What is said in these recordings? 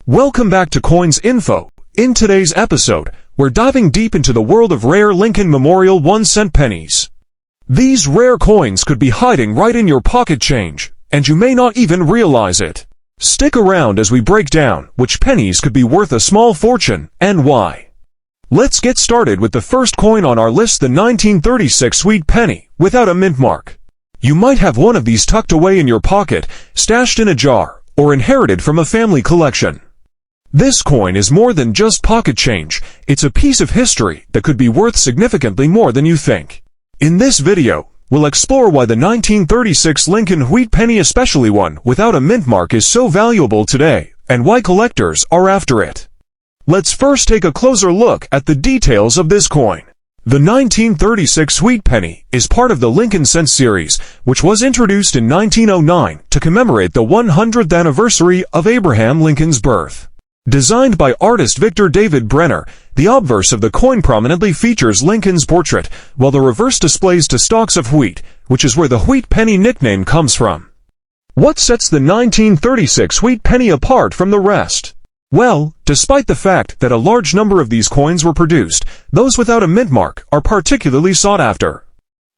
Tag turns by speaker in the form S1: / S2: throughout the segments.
S1: Welcome back to Coins Info. In today's episode, we're diving deep into the world of rare Lincoln Memorial 1-cent pennies. These rare coins could be hiding right in your pocket change, and you may not even realize it. Stick around as we break down which pennies could be worth a small fortune and why. Let's get started with the first coin on our list, the 1936 sweet penny without a mint mark. You might have one of these tucked away in your pocket, stashed in a jar, or inherited from a family collection. This coin is more than just pocket change. It's a piece of history that could be worth significantly more than you think. In this video, we'll explore why the 1936 Lincoln wheat penny, especially one without a mint mark, is so valuable today, and why collectors are after it. Let's first take a closer look at the details of this coin. The 1936 sweet penny is part of the Lincoln cent series, which was introduced in 1909 to commemorate the 100th anniversary of Abraham Lincoln's birth. Designed by artist Victor David Brenner, the obverse of the coin prominently features Lincoln's portrait, while the reverse displays two stalks of wheat, which is where the wheat penny nickname comes from. What sets the 1936 wheat penny apart from the rest? Well, despite the fact that a large number of these coins were produced, those without a mint mark are particularly sought after.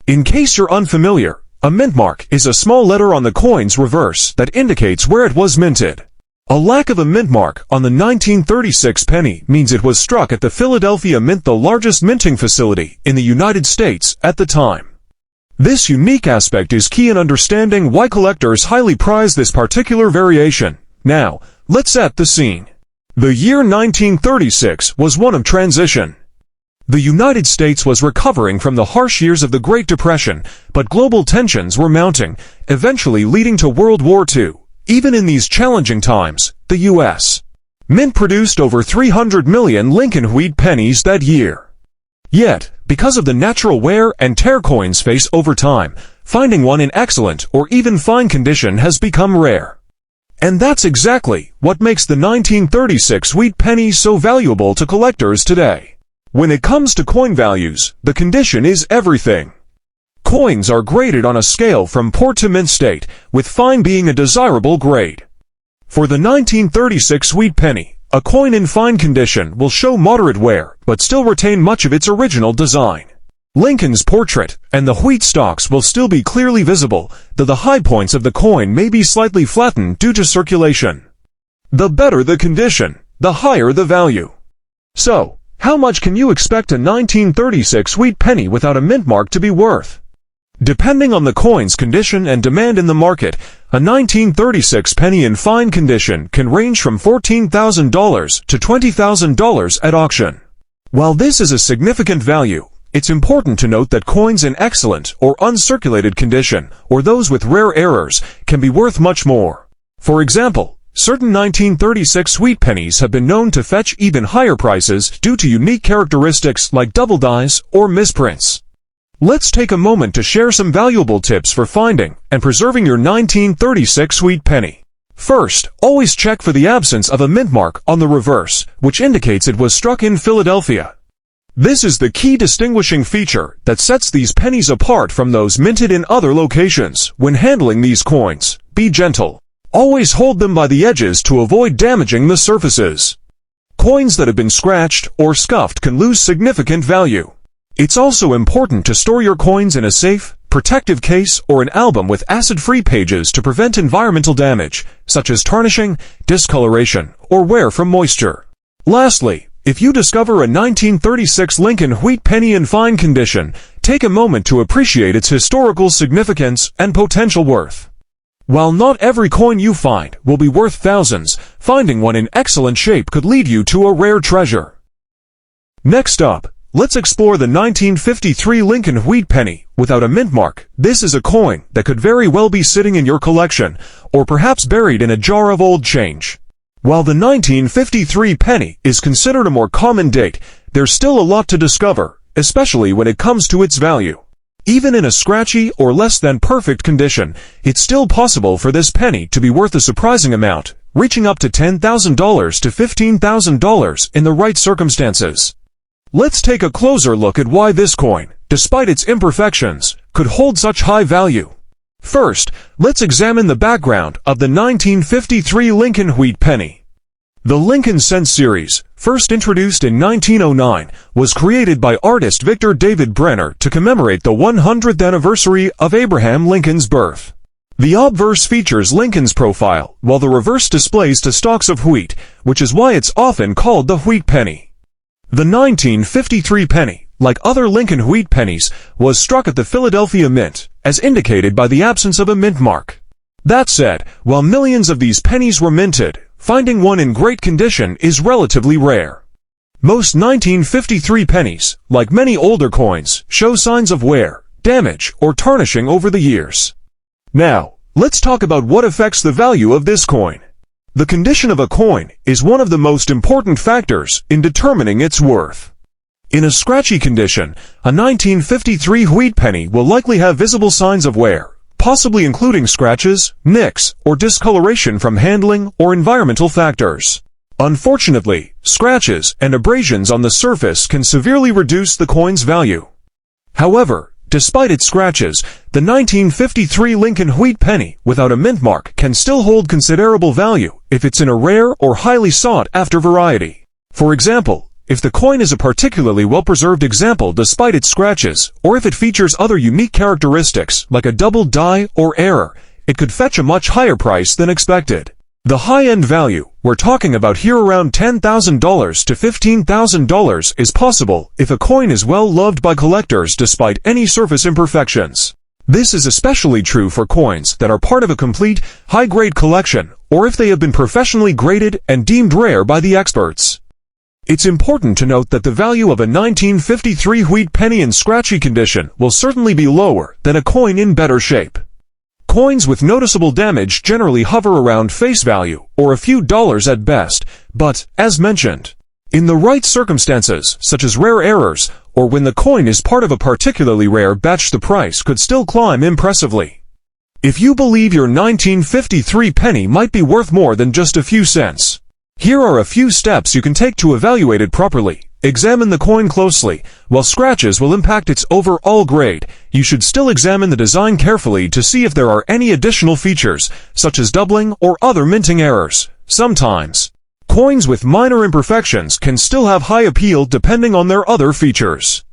S1: In case you're unfamiliar, a mint mark is a small letter on the coin's reverse that indicates where it was minted. A lack of a mint mark on the 1936 penny means it was struck at the Philadelphia Mint, the largest minting facility in the United States at the time. This unique aspect is key in understanding why collectors highly prize this particular variation. Now, let's set the scene. The year 1936 was one of transition. The United States was recovering from the harsh years of the Great Depression, but global tensions were mounting, eventually leading to World War II. Even in these challenging times, the U.S. Mint produced over 300 million Lincoln wheat pennies that year. Yet, because of the natural wear and tear coins face over time, finding one in excellent or even fine condition has become rare. And that's exactly what makes the 1936 wheat penny so valuable to collectors today. When it comes to coin values, the condition is everything. Coins are graded on a scale from poor to mint state, with fine being a desirable grade. For the 1936 wheat penny, a coin in fine condition will show moderate wear, but still retain much of its original design. Lincoln's portrait and the wheat stalks will still be clearly visible, though the high points of the coin may be slightly flattened due to circulation. The better the condition, the higher the value. So, how much can you expect a 1936 wheat penny without a mint mark to be worth? Depending on the coin's condition and demand in the market, a 1936 penny in fine condition can range from $14,000 to $20,000 at auction. While this is a significant value, it's important to note that coins in excellent or uncirculated condition, or those with rare errors, can be worth much more. For example, certain 1936 sweet pennies have been known to fetch even higher prices due to unique characteristics like double dies or misprints. Let's take a moment to share some valuable tips for finding and preserving your 1936 sweet penny. First, always check for the absence of a mint mark on the reverse, which indicates it was struck in Philadelphia. This is the key distinguishing feature that sets these pennies apart from those minted in other locations. When handling these coins, be gentle. Always hold them by the edges to avoid damaging the surfaces. Coins that have been scratched or scuffed can lose significant value. It's also important to store your coins in a safe, protective case or an album with acid-free pages to prevent environmental damage, such as tarnishing, discoloration, or wear from moisture. Lastly, if you discover a 1936 Lincoln wheat penny in fine condition, take a moment to appreciate its historical significance and potential worth. While not every coin you find will be worth thousands, finding one in excellent shape could lead you to a rare treasure. Next up, let's explore the 1953 Lincoln wheat penny without a mint mark. This is a coin that could very well be sitting in your collection, or perhaps buried in a jar of old change. While the 1953 penny is considered a more common date, there's still a lot to discover, especially when it comes to its value. Even in a scratchy or less than perfect condition, it's still possible for this penny to be worth a surprising amount, reaching up to $10,000 to $15,000 in the right circumstances. Let's take a closer look at why this coin, despite its imperfections, could hold such high value. First, let's examine the background of the 1953 Lincoln wheat penny. The Lincoln Cent series, first introduced in 1909, was created by artist Victor David Brenner to commemorate the 100th anniversary of Abraham Lincoln's birth. The obverse features Lincoln's profile, while the reverse displays the stalks of wheat, which is why it's often called the wheat penny. The 1953 penny, like other Lincoln wheat pennies, was struck at the Philadelphia Mint, as indicated by the absence of a mint mark. That said, while millions of these pennies were minted, finding one in great condition is relatively rare. Most 1953 pennies, like many older coins, show signs of wear, damage, or tarnishing over the years. Now, let's talk about what affects the value of this coin. The condition of a coin is one of the most important factors in determining its worth. In a scratchy condition, a 1953 wheat penny will likely have visible signs of wear, possibly including scratches, nicks, or discoloration from handling or environmental factors. Unfortunately, scratches and abrasions on the surface can severely reduce the coin's value. However, despite its scratches, the 1953 Lincoln wheat penny without a mint mark can still hold considerable value if it's in a rare or highly sought-after variety. For example, if the coin is a particularly well-preserved example despite its scratches, or if it features other unique characteristics like a double die or error, it could fetch a much higher price than expected. The high-end value we're talking about here, around $10,000 to $15,000, is possible if a coin is well loved by collectors despite any surface imperfections. This is especially true for coins that are part of a complete, high-grade collection, or if they have been professionally graded and deemed rare by the experts. It's important to note that the value of a 1953 wheat penny in scratchy condition will certainly be lower than a coin in better shape. Coins with noticeable damage generally hover around face value, or a few dollars at best, but, as mentioned, in the right circumstances, such as rare errors, or when the coin is part of a particularly rare batch, the price could still climb impressively. If you believe your 1953 penny might be worth more than just a few cents, here are a few steps you can take to evaluate it properly. Examine the coin closely. While scratches will impact its overall grade, you should still examine the design carefully to see if there are any additional features, such as doubling or other minting errors. Sometimes, coins with minor imperfections can still have high appeal depending on their other features.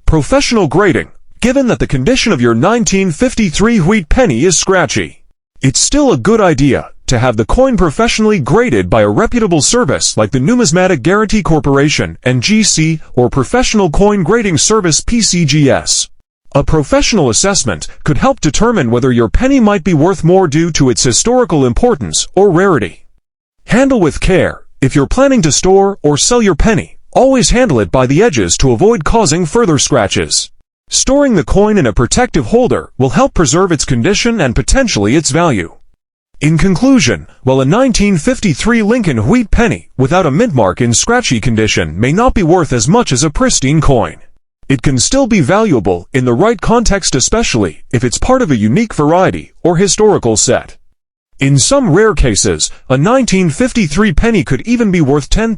S1: Professional grading. Given that the condition of your 1953 wheat penny is scratchy, it's still a good idea to have the coin professionally graded by a reputable service like the Numismatic Guarantee Corporation (NGC) or Professional Coin Grading Service (PCGS). A professional assessment could help determine whether your penny might be worth more due to its historical importance or rarity. Handle with care. If you're planning to store or sell your penny, always handle it by the edges to avoid causing further scratches. Storing the coin in a protective holder will help preserve its condition and potentially its value. In conclusion, while a 1953 Lincoln wheat penny without a mint mark in scratchy condition may not be worth as much as a pristine coin, it can still be valuable in the right context, especially if it's part of a unique variety or historical set. In some rare cases, a 1953 penny could even be worth $10,000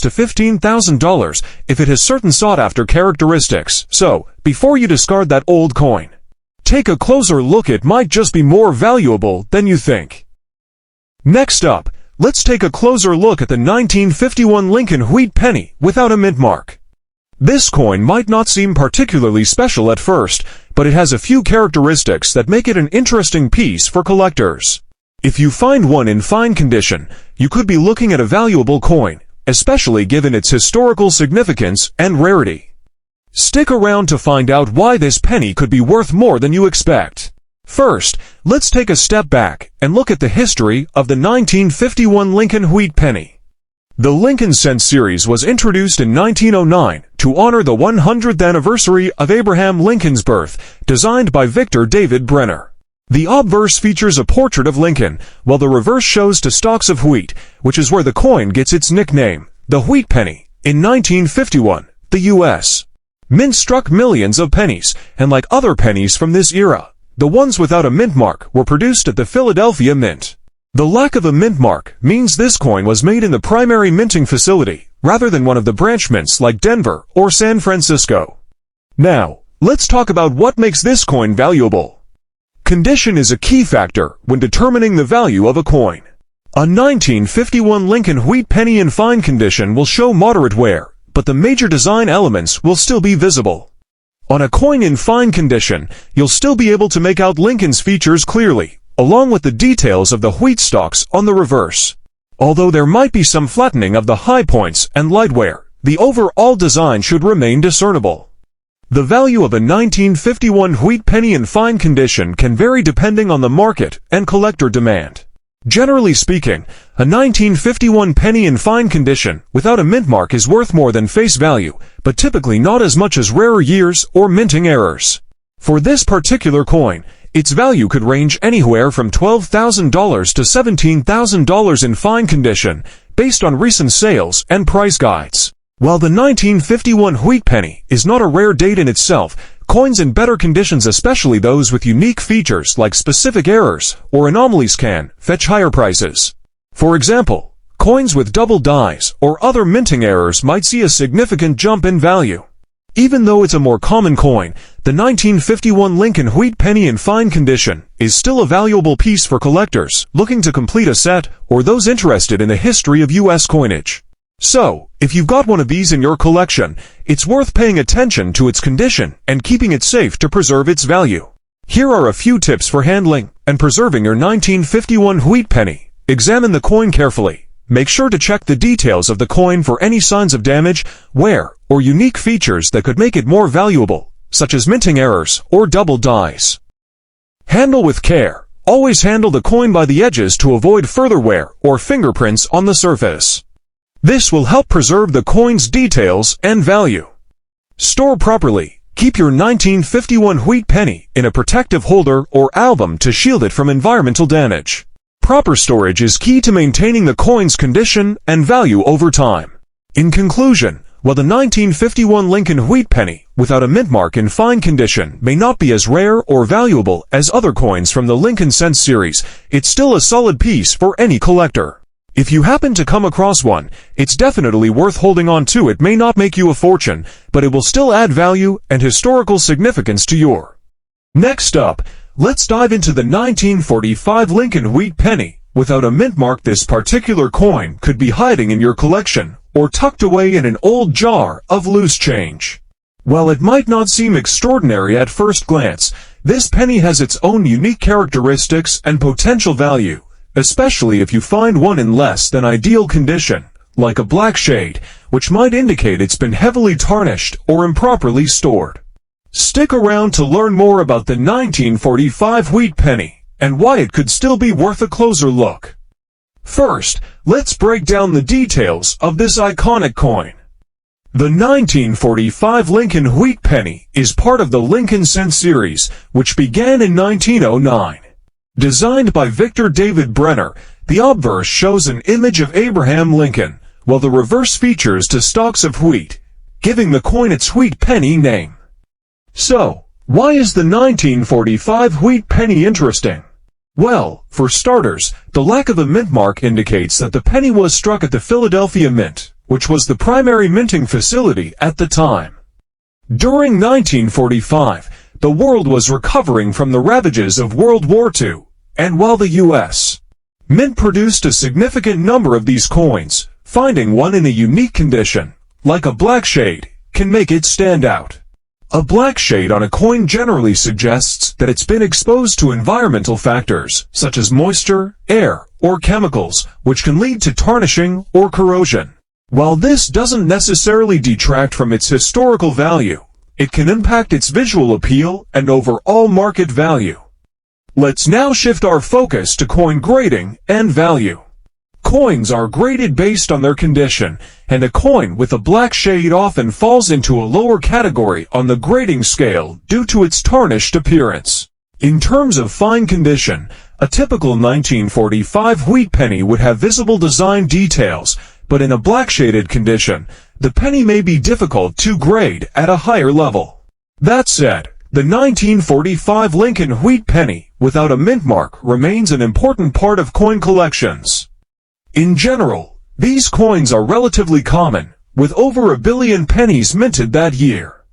S1: to $15,000 if it has certain sought-after characteristics. So, before you discard that old coin, take a closer look. It might just be more valuable than you think. Next up, let's take a closer look at the 1951 Lincoln wheat penny without a mint mark. This coin might not seem particularly special at first, but it has a few characteristics that make it an interesting piece for collectors. If you find one in fine condition, you could be looking at a valuable coin, especially given its historical significance and rarity. Stick around to find out why this penny could be worth more than you expect. First, let's take a step back and look at the history of the 1951 Lincoln wheat penny. The Lincoln Cent series was introduced in 1909 to honor the 100th anniversary of Abraham Lincoln's birth, designed by Victor David Brenner. The obverse features a portrait of Lincoln, while the reverse shows the stalks of wheat, which is where the coin gets its nickname, the wheat penny. In 1951, the U.S. Mint struck millions of pennies, and like other pennies from this era, the ones without a mint mark were produced at the Philadelphia Mint. The lack of a mint mark means this coin was made in the primary minting facility, rather than one of the branch mints like Denver or San Francisco. Now, let's talk about what makes this coin valuable. Condition is a key factor when determining the value of a coin. A 1951 Lincoln wheat penny in fine condition will show moderate wear, but the major design elements will still be visible. On a coin in fine condition, you'll still be able to make out Lincoln's features clearly, along with the details of the wheat stalks on the reverse. Although there might be some flattening of the high points and light wear, the overall design should remain discernible. The value of a 1951 wheat penny in fine condition can vary depending on the market and collector demand. Generally speaking, a 1951 penny in fine condition without a mint mark is worth more than face value, but typically not as much as rarer years or minting errors. For this particular coin, its value could range anywhere from $12,000 to $17,000 in fine condition, based on recent sales and price guides. While the 1951 wheat penny is not a rare date in itself, coins in better conditions, especially those with unique features like specific errors or anomalies, can fetch higher prices. For example, coins with double dies or other minting errors might see a significant jump in value. Even though it's a more common coin, the 1951 Lincoln wheat penny in fine condition is still a valuable piece for collectors looking to complete a set or those interested in the history of U.S. coinage. So, if you've got one of these in your collection, it's worth paying attention to its condition and keeping it safe to preserve its value. Here are a few tips for handling and preserving your 1951 wheat penny. Examine the coin carefully. Make sure to check the details of the coin for any signs of damage, wear, or unique features that could make it more valuable, such as minting errors or double dies. Handle with care. Always handle the coin by the edges to avoid further wear or fingerprints on the surface. This will help preserve the coin's details and value. Store properly. Keep your 1951 wheat penny in a protective holder or album to shield it from environmental damage. Proper storage is key to maintaining the coin's condition and value over time. In conclusion, while the 1951 Lincoln wheat penny without a mint mark in fine condition may not be as rare or valuable as other coins from the Lincoln Cents series, it's still a solid piece for any collector. If you happen to come across one, it's definitely worth holding on to. It may not make you a fortune, but it will still add value and historical significance to your. Next up, let's dive into the 1945 Lincoln wheat penny without a mint mark. This particular coin could be hiding in your collection or tucked away in an old jar of loose change. While it might not seem extraordinary at first glance, this penny has its own unique characteristics and potential value, especially if you find one in less than ideal condition, like a black shade, which might indicate it's been heavily tarnished or improperly stored. Stick around to learn more about the 1945 wheat penny and why it could still be worth a closer look. First, let's break down the details of this iconic coin. The 1945 Lincoln wheat penny is part of the Lincoln Cents series, which began in 1909. Designed by Victor David Brenner, the obverse shows an image of Abraham Lincoln, while the reverse features two stalks of wheat, giving the coin its wheat penny name. So, why is the 1945 wheat penny interesting? Well, for starters, the lack of a mint mark indicates that the penny was struck at the Philadelphia Mint, which was the primary minting facility at the time. During 1945, the world was recovering from the ravages of World War II, and while the U.S. Mint produced a significant number of these coins, finding one in a unique condition, like a black shade, can make it stand out. A black shade on a coin generally suggests that it's been exposed to environmental factors, such as moisture, air, or chemicals, which can lead to tarnishing or corrosion. While this doesn't necessarily detract from its historical value, it can impact its visual appeal and overall market value. Let's now shift our focus to coin grading and value. Coins are graded based on their condition, and a coin with a black shade often falls into a lower category on the grading scale due to its tarnished appearance. In terms of fine condition, a typical 1945 wheat penny would have visible design details, but in a black shaded condition, the penny may be difficult to grade at a higher level. That said, the 1945 Lincoln wheat penny without a mint mark remains an important part of coin collections. In general, these coins are relatively common, with over 1 billion pennies minted that year.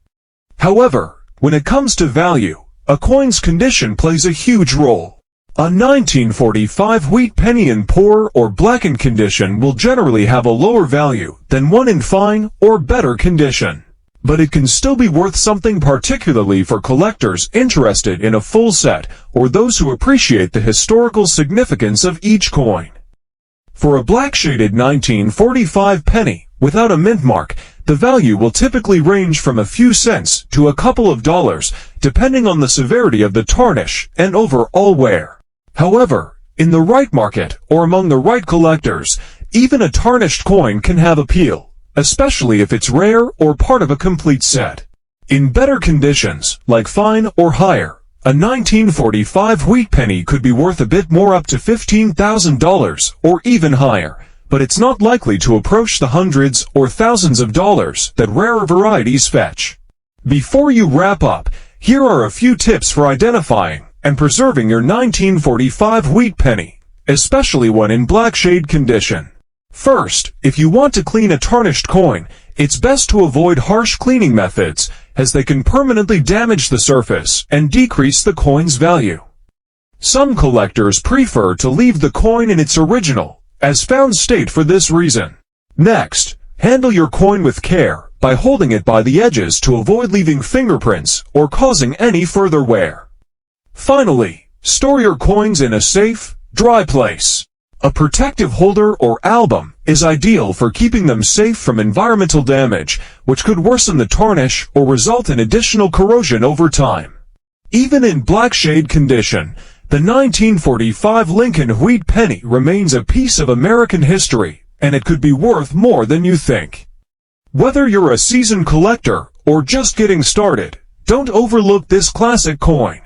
S1: However, when it comes to value, a coin's condition plays a huge role. A 1945 wheat penny in poor or blackened condition will generally have a lower value than one in fine or better condition. But it can still be worth something, particularly for collectors interested in a full set or those who appreciate the historical significance of each coin. For a black-shaded 1945 penny without a mint mark, the value will typically range from a few cents to a couple of dollars, depending on the severity of the tarnish and overall wear. However, in the right market or among the right collectors, even a tarnished coin can have appeal, especially if it's rare or part of a complete set. In better conditions, like fine or higher, a 1945 wheat penny could be worth a bit more, up to $15,000 or even higher, but it's not likely to approach the hundreds or thousands of dollars that rarer varieties fetch. Before you wrap up, here are a few tips for identifying and preserving your 1945 wheat penny, especially one in black shade condition. First, if you want to clean a tarnished coin, it's best to avoid harsh cleaning methods, as they can permanently damage the surface and decrease the coin's value. Some collectors prefer to leave the coin in its original, as found state for this reason. Next, handle your coin with care by holding it by the edges to avoid leaving fingerprints or causing any further wear. Finally, store your coins in a safe, dry place. A protective holder or album is ideal for keeping them safe from environmental damage, which could worsen the tarnish or result in additional corrosion over time. Even in black shade condition, the 1945 Lincoln wheat penny remains a piece of American history, and it could be worth more than you think. Whether you're a seasoned collector or just getting started, don't overlook this classic coin.